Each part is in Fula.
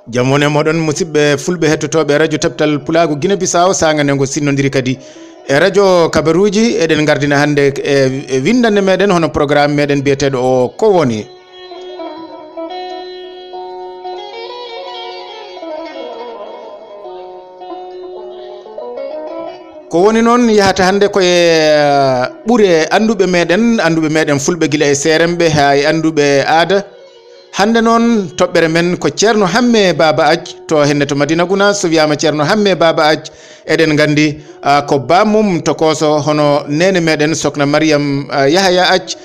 jamone modon musibbe fulbe hettotobe radio tabtal pulago Guinée-Bissau sanga nengo sinnodiri kadi e radio kabaruji eden gardina hande e windande meden hono programme meden biyetedo o ko woni non yahata hande ko e bure andube meden fulbe gila e serembe ha e andube aada hande non tobbere men ko Ceerno Hamé Baaba aj to henne to Madina Gunaas so wiyama Ceerno Hamé Baaba aj eden gandi ko bamum to koso hono nene meden sokna Mariam Yahaya aj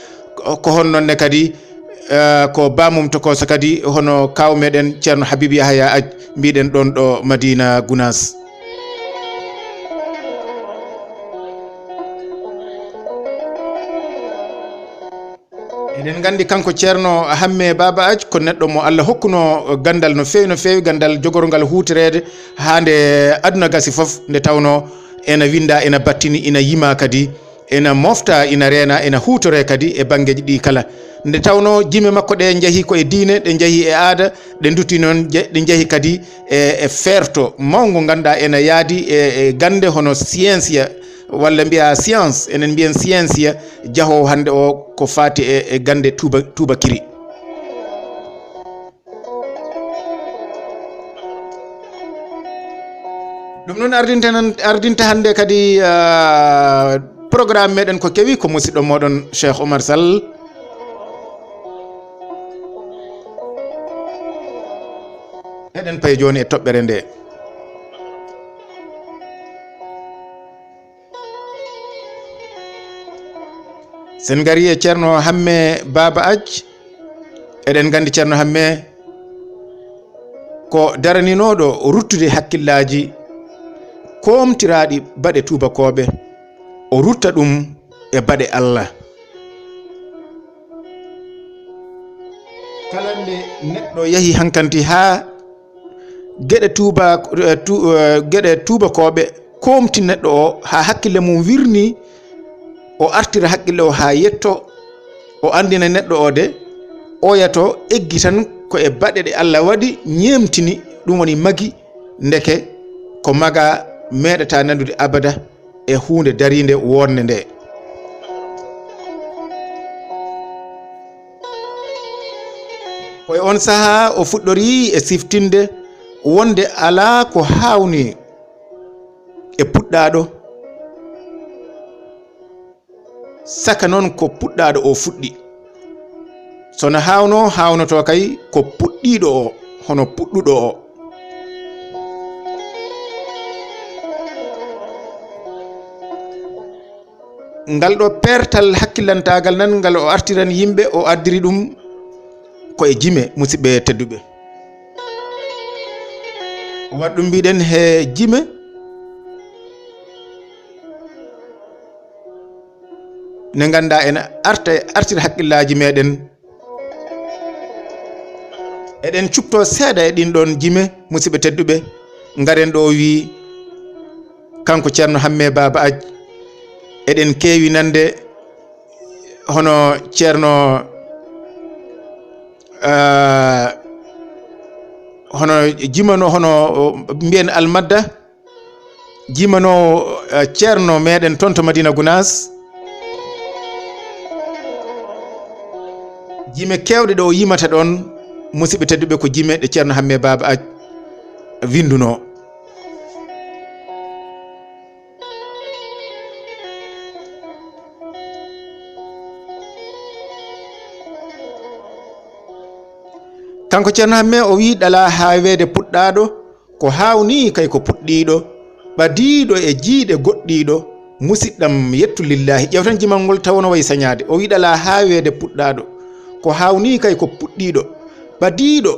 ko honnon ne kadi ko bamum to koso kadi hono kaw meden Ceerno Habib Yahaya aj mbiɗen ɗon ɗo Madina Gunaas. Eden gandi kanko Ceerno Hamé Baaba aj ko neddo mo Allah hokkuno gandal no feewi gandal jogorgal huutirede hande aduna gasi fof nde tawno ena winda ena battini ina yima kadi ena mofta ina rena ena huutore kadi e bangeji ɗi kala nde tawno jime makko ɗe jeehi ko e diine ɗe jeehi e aada ɗe dutti noon ɗe jeehi kadi e ferto mawgo ganda ena yaadi e gande hono science walla mbiya science enen mbiyen science jaho hande o ko fati e gande tuba kiri ɗum noon ardinta hande kadi programme meɗen ko kewi ko musidɗo moɗon Seco Umaro Sall eɗen paye joni e toɓɓere nde sen gari e Ceerno Hamé Baaba aj eɗen gandi Ceerno Hamé ko daraninoɗo ruttude hakkillaji komtiraɗi baɗe tubakoɓe o rutta ɗum e baɗe Allah kala nde neɗɗo yahi hankanti ha geɗe tubakoɓe komti neɗɗo o ha hakkille mum wirni o artira haqqille o ha yetto o andina neɗɗo o de o yato eggi tan ko e baɗe ɗe Allah waɗi ñemtini ɗum woni magi ndeke ko maga meɗata nandude abada e hunde darinde wonde nde ko e on saha o fuɗɗori e siftinde wonde ala ko hawni e puɗɗaɗo saka noon ko puɗɗaɗo o fuɗɗi sono hawnoto kay ko puɗɗiɗo o hono puɗɗuɗo o ngal ɗo pertal hakkillantagal nan ngal o artiran yimɓe o addiri ɗum ko e jime musidɓe tedduɓe o waɗi ɗum mbiɗen he jime ne ganda ena artira haqqillaji meɗen eɗen cupto seeɗa e ɗin ɗon jime musidɓe tedduɓe garen ɗo wi kanko Ceerno Hamé Baaba aj eɗen keewi nande hono Ceerno hono jimano hono mbiyen almadda jimano Ceerno meɗen toon to Madina Gunaas jime kewɗe ɗe o yimata ɗon musidɓe tedduɓe ko jime ɗe Ceerno Hamé Baaba aj winduno kanko Ceerno Hamé o wi ɗala hawede puɗɗaɗo ko hawni kay ko puɗɗiɗo ɓadiɗo e jiiɗe goɗɗiɗo musidɗam yettu lillahi ƴewtan jimal ngol tawno way sañade o wi ɗala hawede puɗɗaɗo ko hawni kay ko puɗɗiɗo ɓadiɗo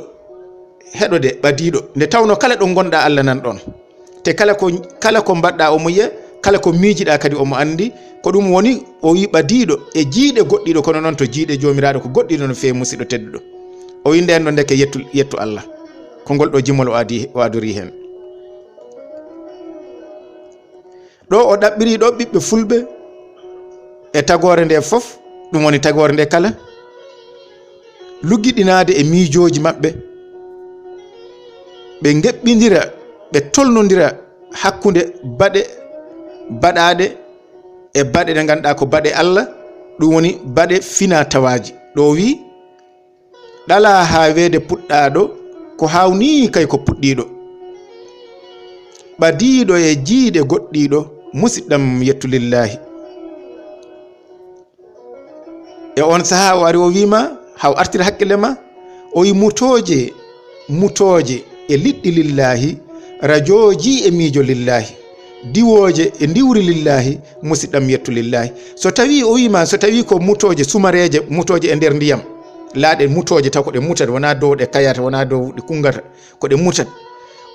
heɗode ɓadiɗo nde tawno kala ɗo gonɗa Allah nan ɗon te kala ko mbaɗɗa omo yiya kala ko miijiɗa kadi omo andi ko ɗum woni o wi ɓadiɗo e jiiɗe goɗɗiɗo kono noon to jiiɗe jomiraɗo ko goɗɗiɗo no fewi musidɗo tedduɗo o wi nden ɗo ndeke yettu Allah ko ngol ɗo jimol o adori hen ɗo o ɗaɓɓiri ɗo ɓiɓɓe fulɓe e tagore nde fof ɗum woni tagore nde kala luggiɗinade e miijoji maɓɓe ɓe geɓɓidira ɓe tolnodira hakkunde baɗe baɗaɗe e baɗe ɗe ganduɗa ko baɗe Allah ɗum woni baɗe fina tawaji. ɗo wi ɗala ha weede puɗɗaɗo ko hawni kay ko puɗɗiɗo ɓadiɗo e jiiɗe goɗɗiɗo musidɗam yettu lillahi. E on saha o ari o wima haw artira haqqille ma o wi mutoje e liɗɗi lillahi, radioji e miijo lillahi, diwoje e ndiwri lillahi, musidɗam yettu lillahi. So tawi o wima so tawi ko mutoje sumareje mutoje e nder ndiyam laaɗe mutoje taw ko ɗe mutat wona dow ɗe kayata wona dow ɗe kungata ko ɗe mutat,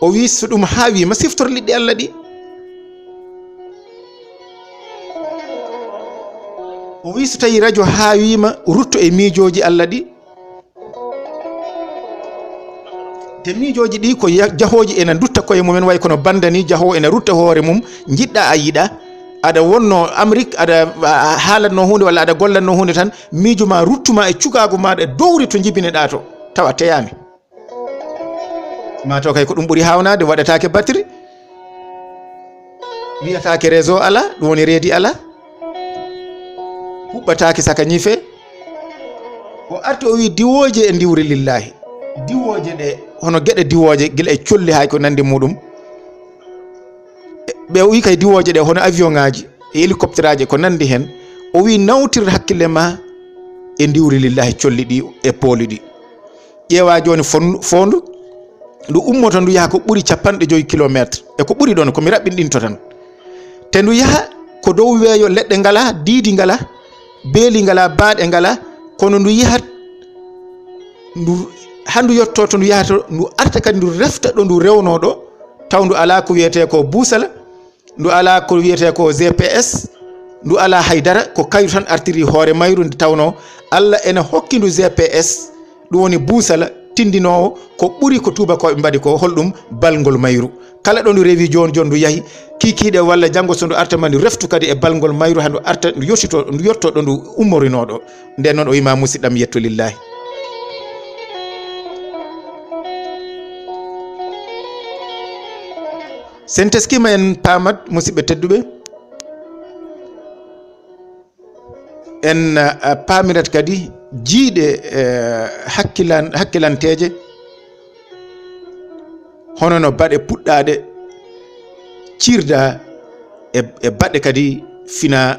o wi so ɗum hawima siftor liɗɗi Allah ɗi. o wi so tawi radio hawima rutto e miijoji Allah ɗi. te miijoji ɗi ko jahoji ene dutta koye mumen way kono bandani jahowo ene rutta hoore mum jiɗɗa a yiɗa aɗa wonno Amérique aɗa haalatno hunde walla aɗa gollatno hunde tan miijo ma ruttuma e cukagu maɗa e dowri to jibineɗa to tawa teyami ma taw kay ko ɗum ɓuuri hawnade waɗatake batterie wiyatake réseau ala ɗum woni reedi ala huɓɓatake saka ñife. o arti o wi diwoje e ndiwri lillahi, diwoje ɗe hono gueɗe diwoje gila e colli hay ko nandi muɗum. ɓe o wi kay diwoje ɗe hono avion ngaji e hélicoptère aji ko nandi hen. o wi nawtir hakkille ma e ndiwri lillahi colli ɗi e pooli ɗi. ƴeewa joni fondu ndu ummoto ndu yaha ko ɓuuri 50 kilométre e ko ɓuuri ɗon komi raɓɓinɗinto tan, te ndu yaha ko dow weeyo leɗɗe ngala, diidi ngala, beeli ngala, baaɗe ngala, kono ndu yahat ndu handu yotto to ndu yahata ndu arta kadi ndu refta ɗo ndu rewno ɗo taw ndu ala ko wiyete ko buusala, ndu ala ko wiyete ko GPS, ndu ala haydara ko kayu tan artiri hoore mayru nde tawno Allah ene hokki ndu GPS ɗum woni buusala tindinowo ko ɓuri ko tubakoɓe mbaɗi ko holɗum balngol mayru. kala ɗo ndu rewi joni joni ndu yahi kikiɗe walla janggo so ndu arta ma ndu reftu kadi e balngol mayru ha ndu arta ndu yotto ɗo ndu ummorinoɗo. nden noon o wima musidɗam yettu lillahi. sen teskima en pamat musidɓe tedduɓe en pamirat kadi jiiɗe hakkilanteje hono no baɗe puɗɗaɗe cirda e baɗe kadi fina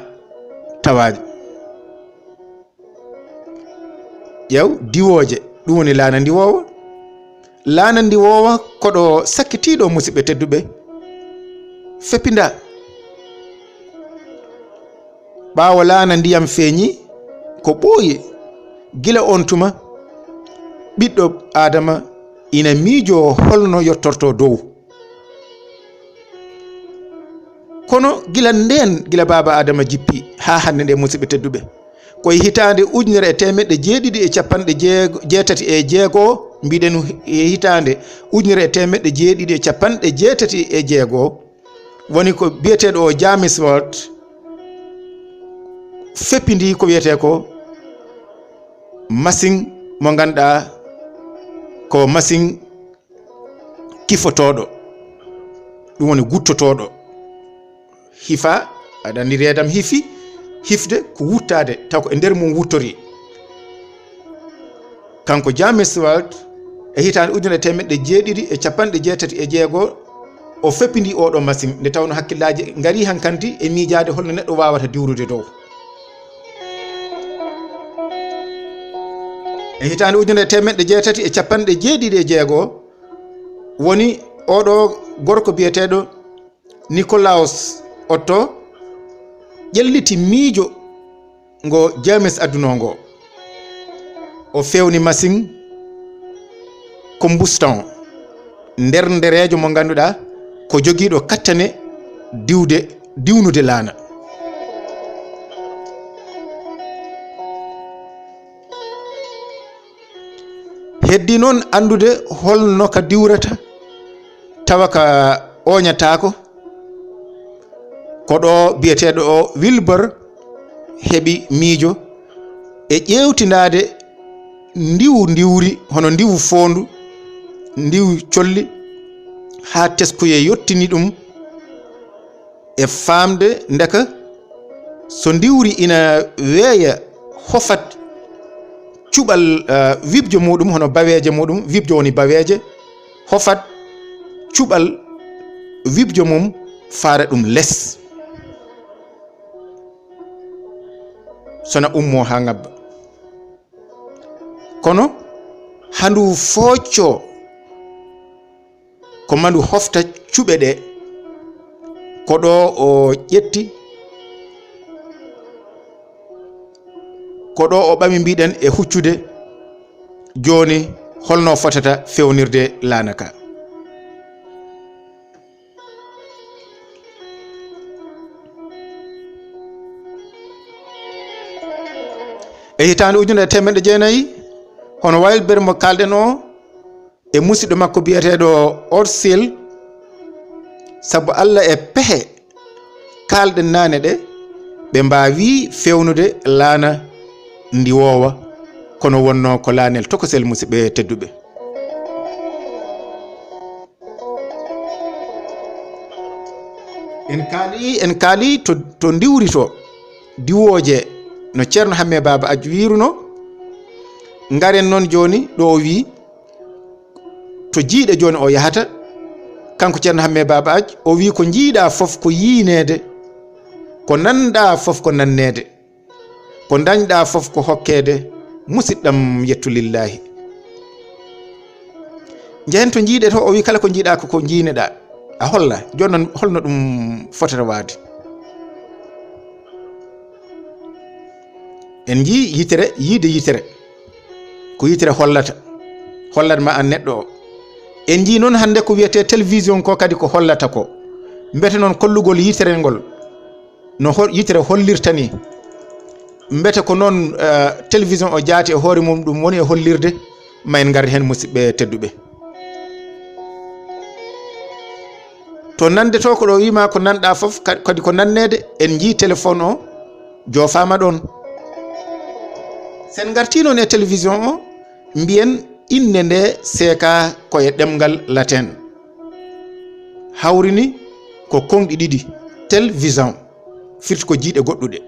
tawaji. ƴeew diwoje ɗum woni laana ndiwowa. laana ndiwowa koɗo sakkitiɗo musidɓe tedduɓe feppinda ɓaawo laana ndiyam feeñi ko ɓooyi gila on tuma ɓiɗɗo adama ina miijo holno yottorto dow. kono gila nden gila baba adama jippi ha hande nde musidɓe tedduɓe koye hitande 1986 mbiɗen hitande 1986 woni ko biyeteɗo o James Ward feppindi ko wiyete ko machine mo ganduɗa ko machine kifotoɗo ɗum woni guttotoɗo hifa aɗa andi reedam hifde ko wuttade taw ko e nder mum wuttori. kanko James Ward e hitande 1986 o feppindi oɗo machine nde tawno hakkillaji ngari hankanti e miijade holno neɗɗo wawata diwrude dow. e hitande 1986 woni oɗo gorko biyeteɗo Nicolaus Otto ƴelliti miijo ngo James adduno ngo o fewni machine combustion nder nderejo mo ganduɗa ko jogiiɗo kattane diwnude laana. heddi noon andude holno ka diwrata tawa ka oñatako ko ɗo biyeteɗo o Wilbur heɓi miijo e ƴewtindade ndiwri hono ndiwu fondu ndiwu colli ha teskuye yottini ɗum e famde ndeka so ndiwri ina weeya hofat cuɓal wibjo muɗum hono baweje muɗum wibjo woni baweje hofat cuɓal wibjo mum faara ɗum less sona ummo ha ngabba kono handu focco ko mandu hofta cuɓe ɗe ko ɗo o ƴetti ko ɗo o ɓami mbiɗen e huccude joni holno fotata fewnirde laana ka e hitande 1990 hono waylbere mo kalɗen o e musidɗo makko biyeteɗo Orsil sabu Allah e pehe kalɗen nane ɗe ɓe mbawi fewnude laana ndi wowa kono wonno ko laanel tokosel musidɓe tedduɓe en kaali to ndiwri to diwoje no Ceerno Hamé Baaba aji wiruno ngaren noon joni ɗo o wi to jiiɗe joni o yahata kanko Ceerno Hamé Baaba aji o wi ko jiiɗa fof ko yiinede ko nanɗa fof ko nannede ko dañɗa fof ko hokkede musidɗam yettu lillahi jehen to jiiɗe to o wi kala ko jiiɗa ko jiineɗa a holla joni noon holno ɗum fotata waade en jii yitere yiide yitere ko yitere hollat ma an neɗɗo o en jii noon hande ko wiyete télévision ko kadi ko hollata ko mbete noon kollugol yitere ngol no yitere hollirta ni mbete ko noon télévision o jaati e hoore mum ɗum woni e hollirde ma en garde hen musidɓe tedduɓe to nande to ko ɗo wima ko nanɗa fof kadi ko nannede en jii téléphone o jofama ɗon sen garti noon e télévision o mbiyen inde nde seeka koye ɗemgal latin hawrini ko konɗi ɗiɗi télévision firti ko jiiɗe goɗɗuɗe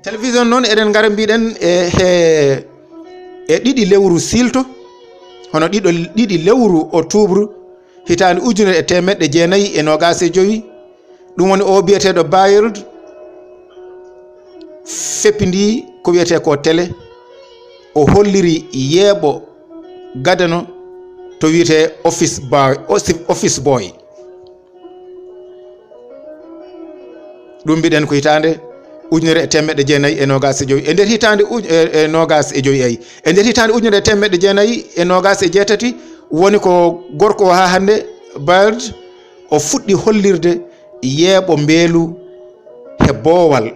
télévision noon eɗen gara mbiɗen e ɗiɗi lewru silto hono ɗiɗi lewru octobre hitande 1995 ɗum woni o biyeteɗo bayird feppidi ko wiyete ko télé o holliri yeeɓo gadano to wiyete office boy ɗum mbiɗen ko hitande 1995 e nder hitande 95 ayi e nder hitande 1998 woni ko gorko o ha hande Bird o fuɗɗi hollirde yeeɓo mbeelu he boowal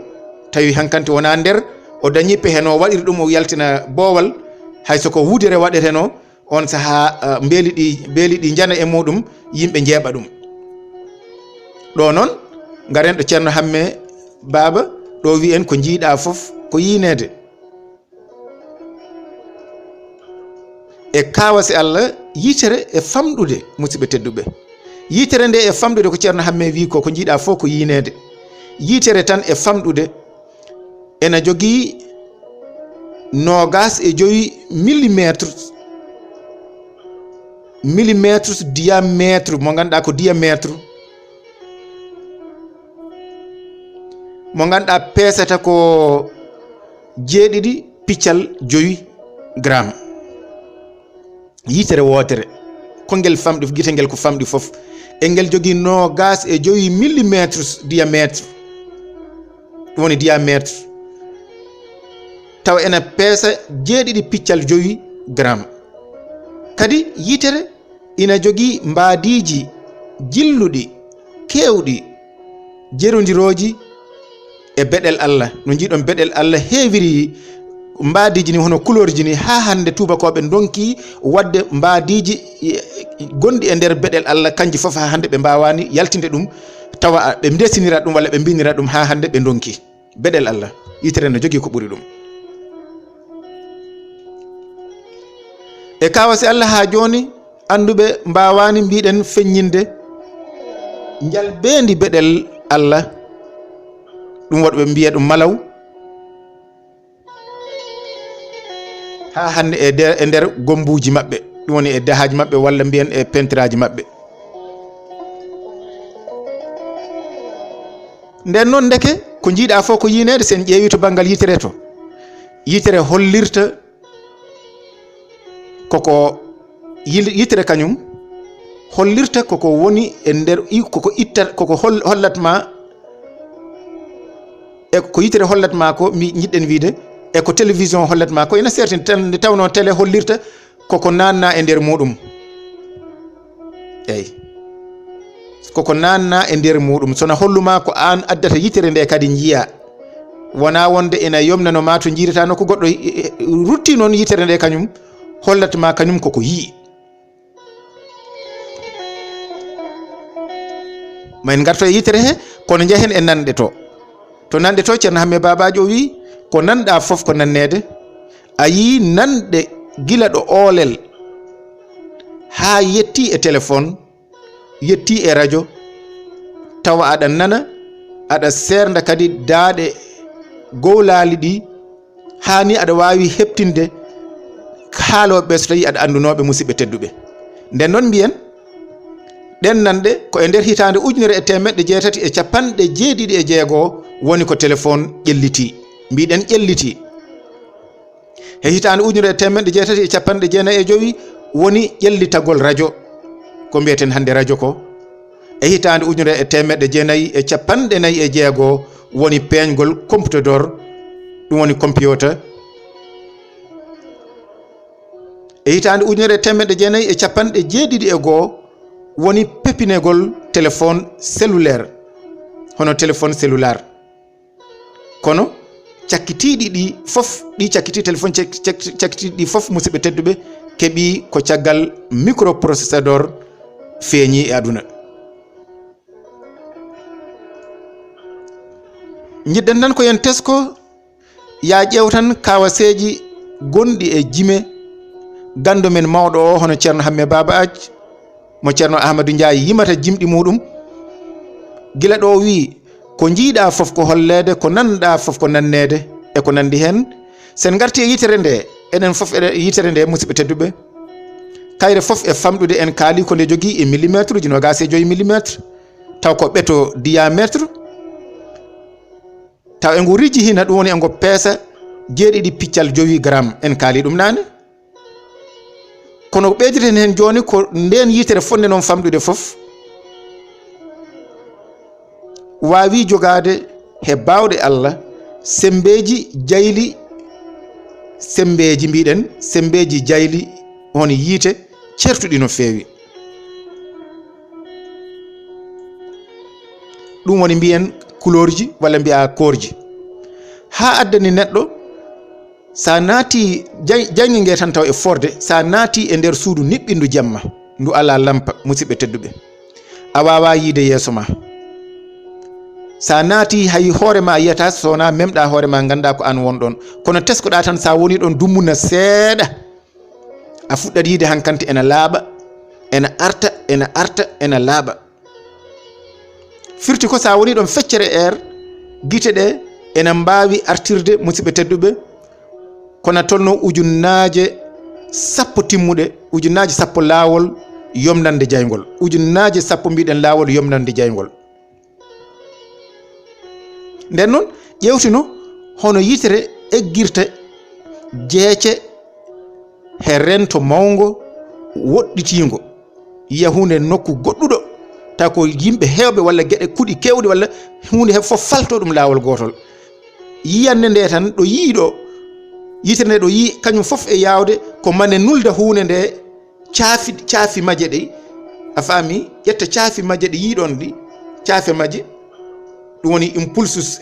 tawi hankanti wona nder o dañi pehe no waɗiri ɗum o yaltina boowal hayso ko wudere waɗeteno on saha beeli ɗi jana e muɗum yimɓe jeeɓa ɗum ɗo noon garen ɗo Ceerno Hamé Baaba ɗo wi en ko jiiɗa fof ko yiinede e kawase Allah yitere e famɗude musidɓe tedduɓe yitere nde e famɗude ko Ceerno Hamé wi ko jiiɗa fof ko yiinede yitere tan e famɗude ena jogii 25 millimétre diamètre mo ganduɗa ko diamètre mo ganduɗa peesata ko 7.5 gramme yitere wootere ko ngel famɗi gite ngel ko famɗi fof e ngel jogii 25 millimétre diamètre ɗum woni diamètre taw ena peesa 7.5 gramme kadi yitere ina jogii mbaadiji jilluɗi kewɗi jerodiroji e beɗel Allah no jiiɗon beɗel Allah heewiri mbaadiji ni hono couleur ji ni ha hande tubakoɓe donki wadde mbaadiji gondi e nder beɗel Allah kanji fof ha hande ɓe mbawani yaltinde ɗum tawa ɓe ndesinira ɗum walla ɓe mbinira ɗum ha hande ɓe donki beɗel Allah yitere no jogii ko ɓuri ɗum e kawasi Allah ha joni anduɓe mbawani mbiɗen feññinde jalbendi beɗel Allah ɗum waɗɓe mbiya ɗum malaw ha hande e nder gombuji maɓɓe ɗum woni e dahaji maɓɓe walla mbiyen e pentiraji maɓɓe. nden noon ndeke ko jiiɗa fof ko yinede sen ƴeewi to banggal yitere to yitere hollirta koko yitere kañum hollirta koko woni e nder koko itta koko hollatma e ko yitere hollatma ko mi jiɗɗen wiide e ko télévision hollatma ko ina certain tan nde tawno télé hollirta koko nanna e nder muɗum eyyi koko nanna e nder muɗum sona holluma ko an addata yitere nde kadi jiiya wona wonde ina yomnano ma to jiirata nokku goɗɗo rutti noon yitere nde kañum hollatma kañum koko yii. min garto e yitere he kono jehen e nanɗe to nanɗe to Ceerno Hamé Babajo wi ko nanɗa fof ko nannede a yi nanɗe gila ɗo oolel ha yetti e téléphone yetti e radio tawa aɗa nana aɗa sernda kadi daaɗe gowlali ɗi hani aɗa wawi heɓtinde haaloɓe so tawi aɗa andunoɓe musidɓe tedduɓe. nden noon mbiyen ɗen nanɗe ko e nder hitande 1976 woni ko téléphone ƴelliti mbiɗen ƴelliti e hitande 1975 woni ƴellitagol radio ko mbiyeten hande radio ko e hitande 1946 woni peñgol computador ɗum woni computer e hitande 1977 woni pepinegol téléphone cellulaire hono téléphone cellulaire kono cakkitiɗi ɗi fof ɗi cakkiti téléphone cakkitiɗi ɗi fof musidɓe tedduɓe keeɓi ko caggal microprocessador feeñi e aduna. jiɗɗen tan ko yen tesko ya ƴeew tan kawaseji gonɗi e jime gandu men mawɗo o hono Ceerno Hamé Baaba aji mo Ceerno Ahmadou Ndiaye yimata jimɗi muɗum gila ɗo wi ko jiiɗa fof ko hollede ko nanɗa fof ko nannede e ko nandi hen sen garti e yitere nde enen fof e yitere nde musidɓe tedduɓe kayre fof e famɗude en kaali ko nde jogui e millimétre uji 25 millimétre taw ko ɓeto diamétre taw e ngu rijji hina ɗum woni e ngo peesa 7,5 gramme en kaali ɗum nane kono ɓeyditen hen joni ko nden yitere fonde noon famɗude fof wawi jogade he bawɗe Allah sembeji jayli sembeji mbiɗen sembeji jayli hono yiite certuɗi no feewi ɗum woni mbiyen couleur ji walla mbiya korji ha addani neɗɗo sa naati jangge ngue tan taw e forde sa naati e nder suudu niɓɓindu jamma ndu ala lampa musidɓe tedduɓe a wawa yiide yeeso ma sa naati hay hoore ma yiyata sowona memɗa hoore ma ganda ko an wonɗon kono teskoɗa tan sa woni ɗon dummuna seeɗa a fuɗɗat yiide hankkante ena laaɓa ena arta ena laaɓa firti ko sa woni ɗon feccere guite ɗe ena mbawi artirde musidɓe tedduɓe kono tolno ujunnaje 10 timmuɗe ujunnaje 10 laawol yomnande jaygol ujunnaje 10 mbiɗen laawol yomnande jaygol. nden noon ƴewtino hono yitere eggirta jeece he rento mawngo woɗɗitiingo yiya hunde nokku goɗɗuɗo taw ko yimɓe heewɓe walla geɗe kuɗi kewɗe walla hunde he fof falto ɗum laawol gotol yiyanne nde tan ɗo yiiɗo yitere nde ɗo yii kañum fof e yawde ko mane nulda hunde nde caafi majje ɗi a faami ƴetta caafi majje ɗi yiiɗon ɗi caafe majje ɗum woni impulsus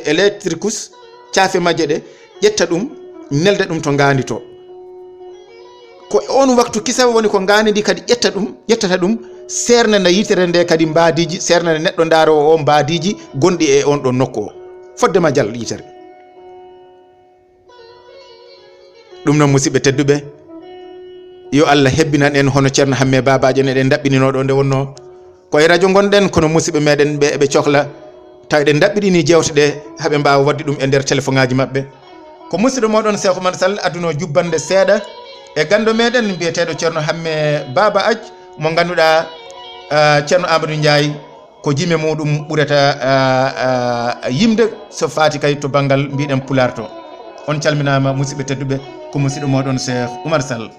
électricus caafe majje ɗe ƴetta ɗum nelda ɗum to ngandi to ko on waktu kisa woni ko ngandi ndi kadi ƴettata ɗum sernana yitere nde kadi mbadiji sernana neɗɗo ndaaro o mbadiji gonɗi e on ɗon nokku o foddema jal yitere. ɗum noon musidɓe tedduɓe yo Allah hebbinan en hono Ceerno Hamé Babaji eɗen daɓɓininoɗo nde wonno koye radio gonɗen kono musidɓe meɗen ɓe cohla taw eɗen daɓɓiɗini jewte ɗe haaɓe mbawa wadde ɗum e nder téléphone ngaji mabɓe ko musidɗo moɗon Seco Umaro Sall adduno jubbande seeɗa e gando meɗen mbiyeteɗo Ceerno Hamé Baaba aj mo ganduɗa Ceerno Amadou Ndiaye ko jime muɗum ɓurata yimde so fati kay to banggal mbiɗen pular to on calminama musidɓe tedduɓe ko musidɗo moɗon Seco Umaro Sall